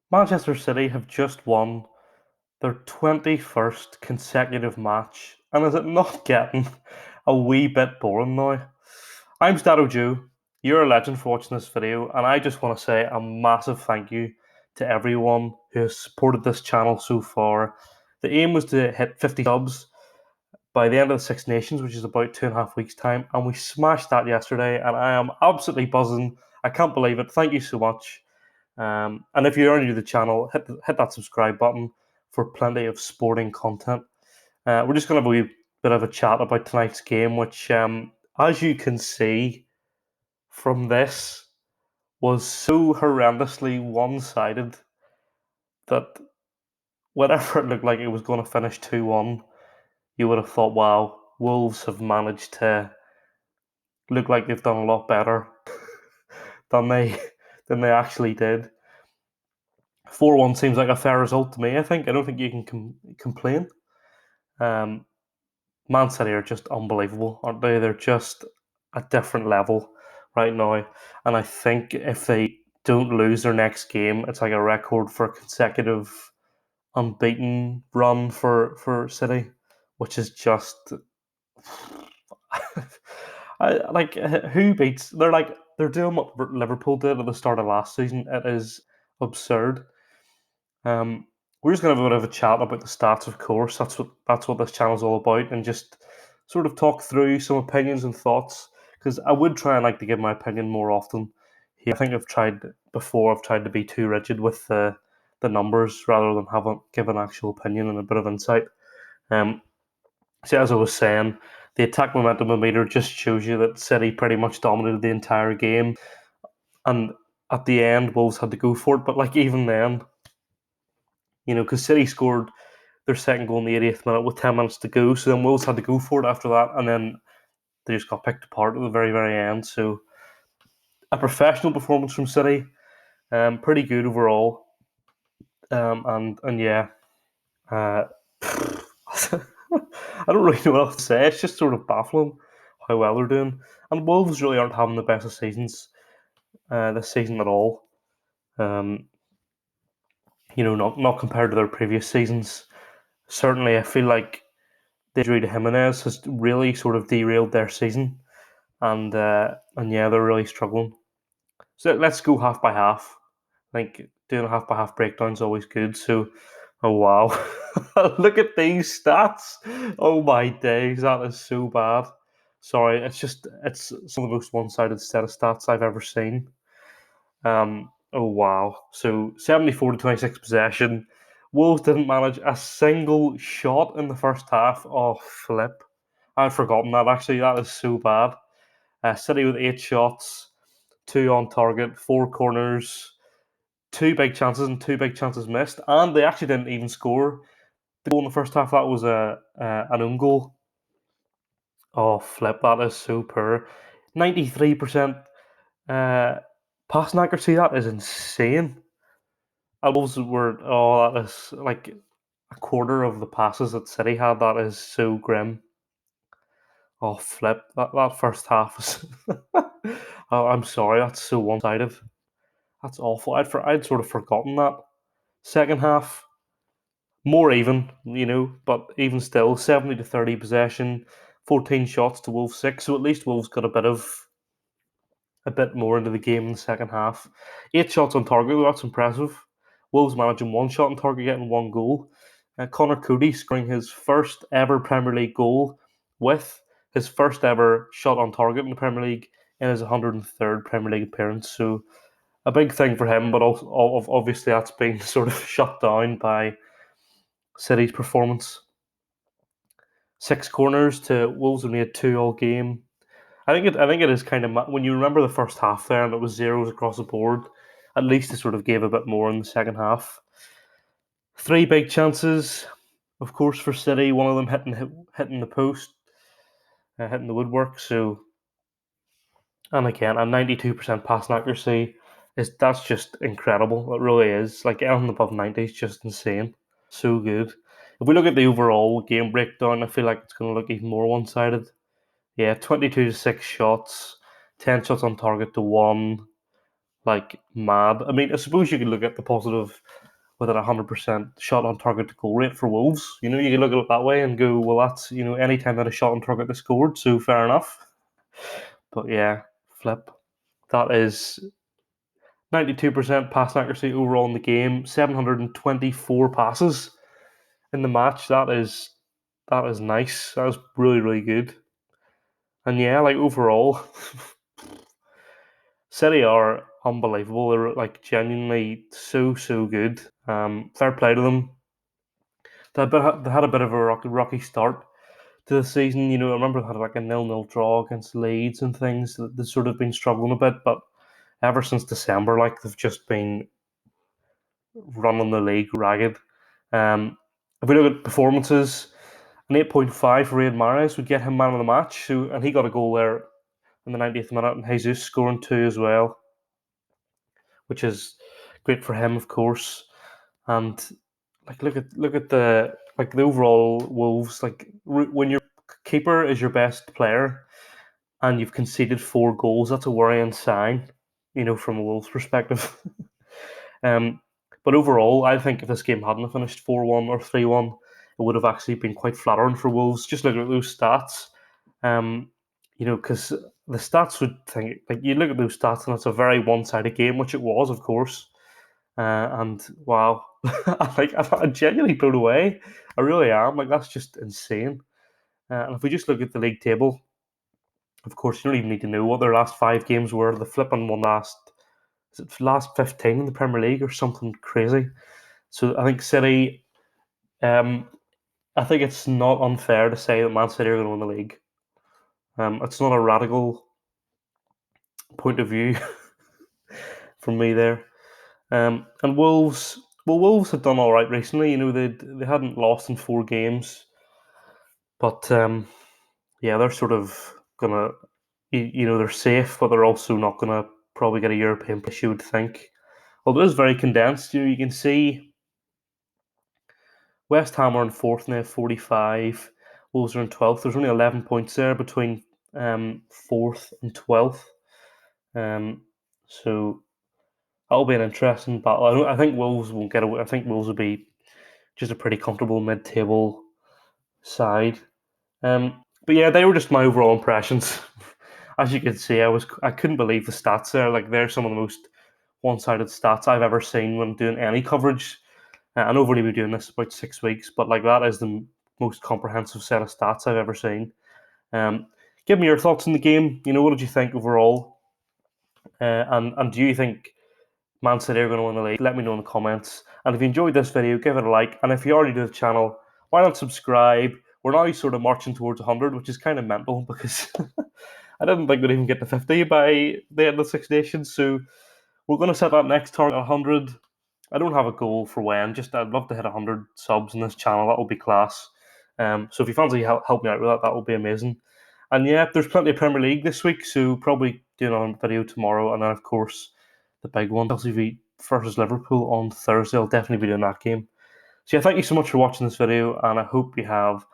Manchester City have just won their 21st consecutive match, and is it not getting a wee bit boring now? I'm StattoJoe, you're a legend for watching this video, and I just want to say a massive thank you to everyone who has supported this channel so far. The aim was to hit 50 subs by the end of the Six Nations, which is about 2.5 weeks' time, and we smashed that yesterday, and I am absolutely buzzing. I can't believe it. Thank you so much. And if you're new to the channel, hit that subscribe button for plenty of sporting content. We're just going to have a wee bit of a chat about tonight's game, which, as you can see from this, was so horrendously one-sided that whenever it looked like it was going to finish 2-1, you would have thought, wow, Wolves have managed to look like they've done a lot better than they actually did. 4-1 seems like a fair result to me. I don't think you can complain. Um, Man City are just unbelievable, aren't they? They're just a different level right now, and I think if they don't lose their next game, it's like a record for a consecutive unbeaten run for City, which is just who beats? They're doing what Liverpool did at the start of last season. It is absurd. We're just going to have a bit of a chat about the stats, of course. That's what this channel is all about, and just sort of talk through some opinions and thoughts. Because I would try and like to give my opinion more often. Here, I think I've tried before. I've tried to be too rigid with the numbers rather than give an actual opinion and a bit of insight. So as I was saying, the attack momentum meter just shows you that City pretty much dominated the entire game, and at the end, Wolves had to go for it. But like even then, because City scored their second goal in the 80th minute with 10 minutes to go. So then Wolves had to go for it after that, and then they just got picked apart at the very, very end. So a professional performance from City, pretty good overall. And yeah, uh, I don't really know what else to say. It's just sort of baffling how well they're doing. And Wolves really aren't having the best of seasons this season at all. Not compared to their previous seasons. Certainly, I feel like the injury to Jimenez has really sort of derailed their season, and yeah, they're really struggling. So let's go half by half. I think doing a half by half breakdown is always good. So, oh wow, look at these stats! Oh my days, that is so bad. Sorry, it's some of the most one-sided set of stats I've ever seen. Oh wow, so 74 to 26 possession. Wolves didn't manage a single shot in the first half. Oh flip! I'd forgotten that actually. That is so bad. City with 8 shots, 2 on target, 4 corners, 2 big chances, and 2 big chances missed. And they actually didn't even score the goal in the first half. That was an own goal. Oh flip! That is so poor. 93% passing accuracy. That is insane. And Wolves were that is like a quarter of the passes that City had. That is so grim. Oh flip! That first half was. Oh, I'm sorry. That's so one-sided. That's awful. I'd sort of forgotten that. Second half, more even, but even still, 70 to 30 possession, 14 shots to Wolves 6. So at least Wolves got a bit more into the game in the second half. 8 shots on target. That's impressive. Wolves managing 1 shot on target, getting 1 goal. Connor Cody scoring his first ever Premier League goal with his first ever shot on target in the Premier League in his 103rd Premier League appearance. So a big thing for him, but also obviously that's been sort of shut down by City's performance. 6 corners to Wolves only had 2 all game. I think it is kind of when you remember the first half there and it was zeros across the board. At least it sort of gave a bit more in the second half. 3 big chances, of course, for City. One of them hitting the post, hitting the woodwork. So, and again, a 92% passing accuracy that's just incredible. It really is. Like anything above 90 is just insane. So good. If we look at the overall game breakdown, I feel like it's going to look even more one-sided. Yeah, 22 to 6 shots, 10 shots on target to 1. like mad. I mean, I suppose you could look at the positive with a 100% shot on target to goal rate for Wolves. You know, you can look at it that way and go, well, that's, you know, any time that a shot on target they scored, so fair enough. But yeah, flip. That is 92% pass accuracy overall in the game, 724 passes in the match. That is nice. That was really, really good. And yeah, like overall, City are unbelievable. They're like genuinely so, so good. Fair play to them. They had a bit of a rocky start to the season. You know, I remember they had like a 0-0 draw against Leeds and things. They've sort of been struggling a bit, but ever since December, like they've just been running the league ragged. If we look at performances, an 8.5 for Riyad Mahrez would get him man of the match. So, and he got a goal there in the 90th minute, and Jesus scoring two as well, which is great for him, of course. And like, look at the overall Wolves. Like when your keeper is your best player and you've conceded 4 goals, that's a worrying sign. You know, from a Wolves perspective. Um, but overall, I think if this game hadn't finished 4-1 or 3-1, it would have actually been quite flattering for Wolves. Just looking at those stats, um, you know, because the stats would think like you look at those stats and it's a very one-sided game, which it was, of course. And wow, I'm genuinely blown away. I really am. Like that's just insane. And if we just look at the league table, of course, you don't even need to know what their last 5 games were. The flipping one last 15 in the Premier League or something crazy. So I think City. Um, I think it's not unfair to say that Man City are going to win the league. It's not a radical point of view from me there. And Wolves. Well, Wolves have done all right recently. You know, they hadn't lost in 4 games, but yeah, they're sort of gonna. You know, they're safe, but they're also not gonna probably get a European place. You would think. Although it's very condensed. You know, you can see West Ham are in fourth now, 45. Wolves are in 12th. There's only 11 points there between fourth and 12th. So that'll be an interesting battle. I think Wolves won't get away. I think Wolves will be just a pretty comfortable mid-table side. But yeah, they were just my overall impressions. As you can see, I couldn't believe the stats there. Like they're some of the most one-sided stats I've ever seen when doing any coverage. I know I've only been doing this about 6 weeks, but like that is the most comprehensive set of stats I've ever seen. Um, Give me your thoughts on the game. You know, what did you think overall? And do you think Man City are going to win the league? Let me know in the comments. And if you enjoyed this video, give it a like. And if you're already to the channel, why not subscribe? We're now sort of marching towards 100, which is kind of mental because I didn't think we'd even get to 50 by the end of the Six Nations. So we're going to set that next target at 100. I don't have a goal for when. Just I'd love to hit 100 subs in this channel. That would be class. So if you fancy help me out with that, that would be amazing. And yeah, there's plenty of Premier League this week, so probably doing a video tomorrow, and then of course the big one, Chelsea versus Liverpool on Thursday. I'll definitely be doing that game. So yeah, thank you so much for watching this video, and I hope you have